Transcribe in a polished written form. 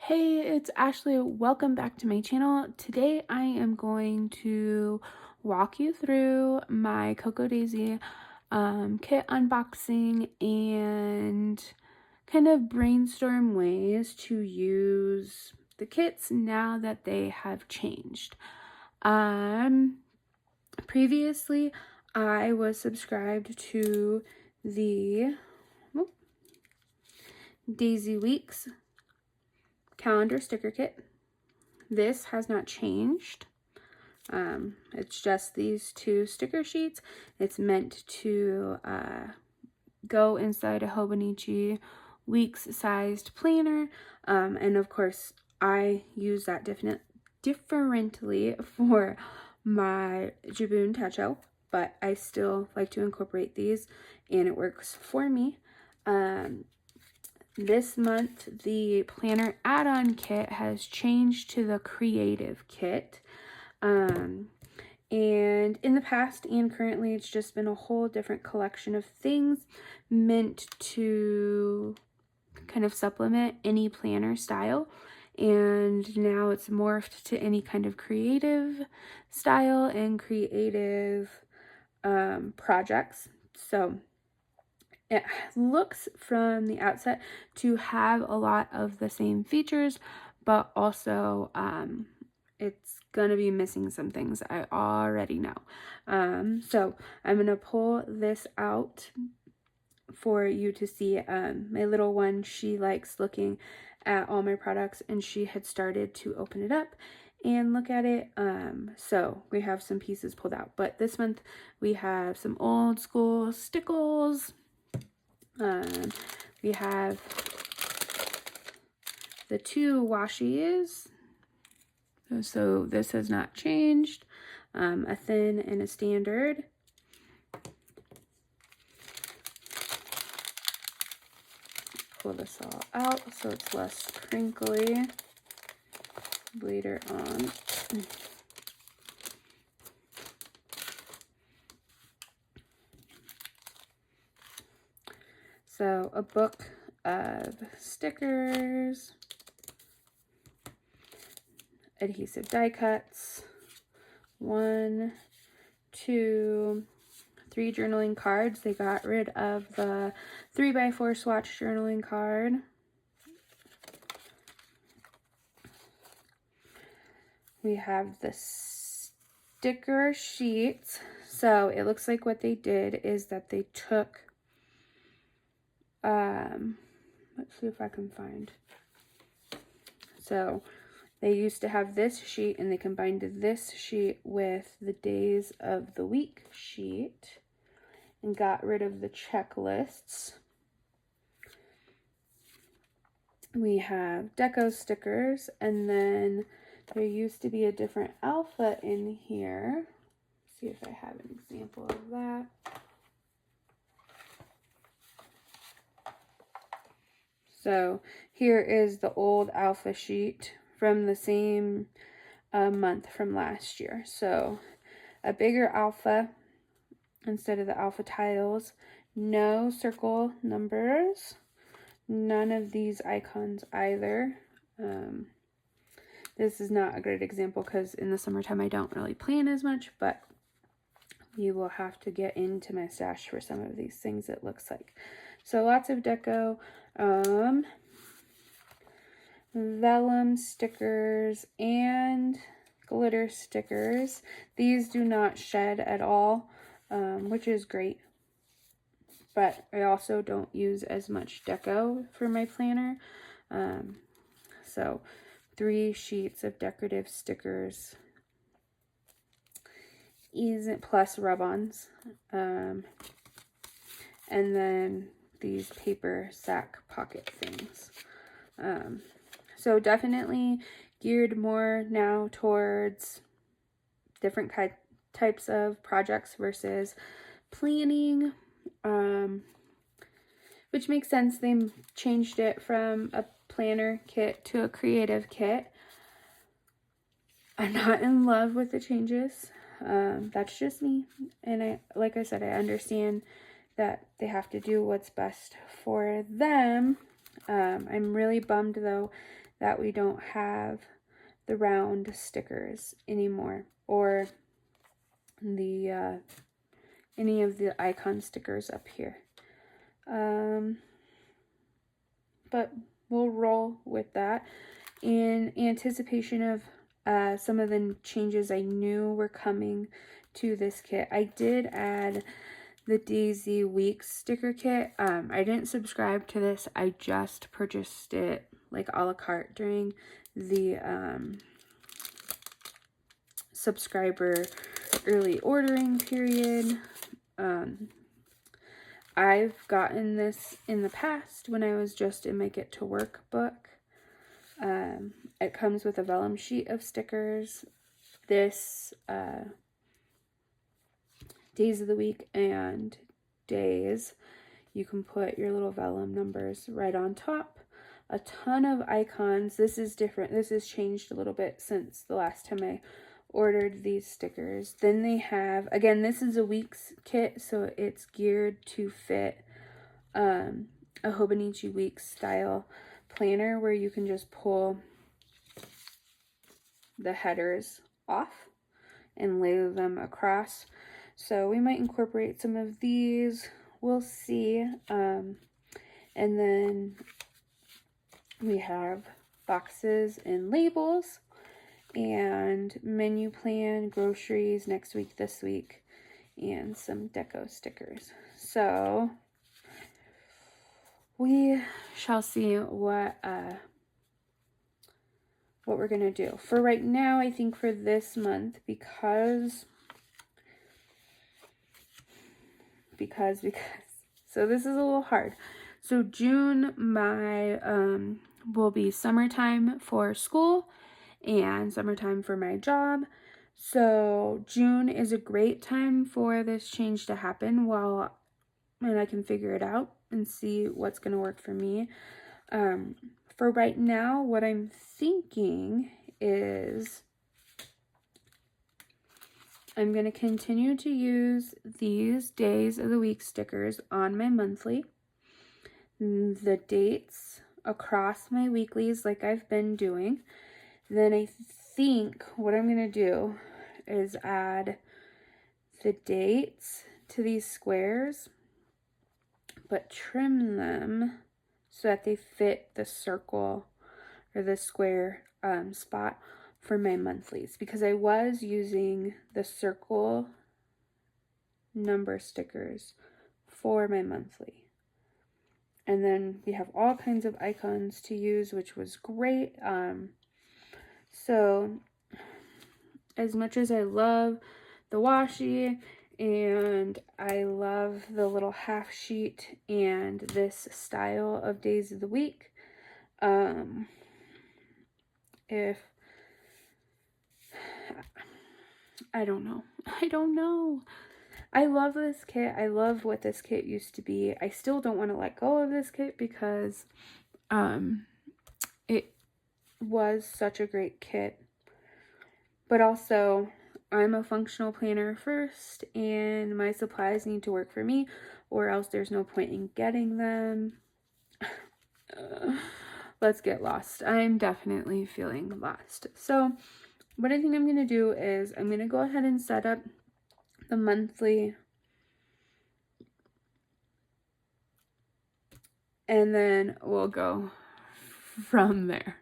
Hey, it's Ashley. Welcome back to my channel. Today I am going to walk you through my Cocoa Daisy kit unboxing and kind of brainstorm ways to use the kits now that they have changed. Previously I was subscribed to the Daisy Weeks calendar sticker kit. This has not changed. It's just these two sticker sheets. It's meant to go inside a Hobonichi Weeks sized planner. And of course, I use that differently for my Jabun Techo, but I still like to incorporate these and it works for me. This month, the planner add-on kit has changed to the creative kit. And in the past and currently, it's just been a whole different collection of things meant to kind of supplement any planner style. And now it's morphed to any kind of creative style and creative projects. So it looks from the outset to have a lot of the same features, but also it's gonna be missing some things I already know. So I'm gonna pull this out for you to see. My little one, she likes looking at all my products and she had started to open it up and look at it. So we have some pieces pulled out, but this month we have some old school stickles. We have the two washies, so this has not changed, a thin and a standard. Pull this all out so it's less crinkly later on. So a book of stickers, adhesive die cuts, 1, 2, 3 journaling cards. They got rid of the 3x4 swatch journaling card. We have the sticker sheets. So it looks like what they did is that they took let's see if I can find. So they used to have this sheet and they combined this sheet with the days of the week sheet and got rid of the checklists. We have deco stickers, and then there used to be a different alpha in here. Let's see if I have an example of that. So here is the old alpha sheet from the same month from last year. So a bigger alpha instead of the alpha tiles, no circle numbers, none of these icons either. This is not a great example because in the summertime I don't really plan as much, but you will have to get into my stash for some of these things, it looks like. So lots of deco, vellum stickers and glitter stickers. These do not shed at all, which is great. But I also don't use as much deco for my planner. So 3 sheets of decorative stickers plus rub-ons. And then these paper sack pocket things. So definitely geared more now towards different types of projects versus planning, which makes sense. They changed it from a planner kit to a creative kit. I'm not in love with the changes. That's just me. And like I said, I understand that they have to do what's best for them. I'm really bummed though that we don't have the round stickers anymore, or the any of the icon stickers up here. But we'll roll with that in anticipation of some of the changes I knew were coming to this kit. I did add the Daisy Weeks sticker kit. I didn't subscribe to this. I just purchased it like a la carte during the subscriber early ordering period. I've gotten this in the past when I was just in my Get to Work book. It comes with a vellum sheet of stickers. This days of the week and days, you can put your little vellum numbers right on top. A ton of icons. This is different. This has changed a little bit since the last time I ordered these stickers. Then they have, again, this is a weeks kit, so it's geared to fit a Hobonichi Weeks style planner where you can just pull the headers off and lay them across. So we might incorporate some of these. We'll see. And then we have boxes and labels and menu plan, groceries next week, this week, and some deco stickers. So we shall see what we're gonna do. For right now, I think for this month, because so this is a little hard. So June, my will be summertime for school and summertime for my job. So June is a great time for this change to happen and I can figure it out and see what's going to work for me. For right now, what I'm thinking is I'm going to continue to use these days of the week stickers on my monthly, the dates across my weeklies like I've been doing. Then I think what I'm going to do is add the dates to these squares, but trim them so that they fit the circle or the square spot for my monthlies, because I was using the circle number stickers for my monthly. And then we have all kinds of icons to use, which was great. So as much as I love the washi and I love the little half sheet and this style of days of the week, if I don't know. I love this kit. I love what this kit used to be. I still don't want to let go of this kit because it was such a great kit. But also, I'm a functional planner first, and my supplies need to work for me, or else there's no point in getting them. Let's get lost. I'm definitely feeling lost. So what I think I'm going to do is I'm going to go ahead and set up the monthly, and then we'll go from there.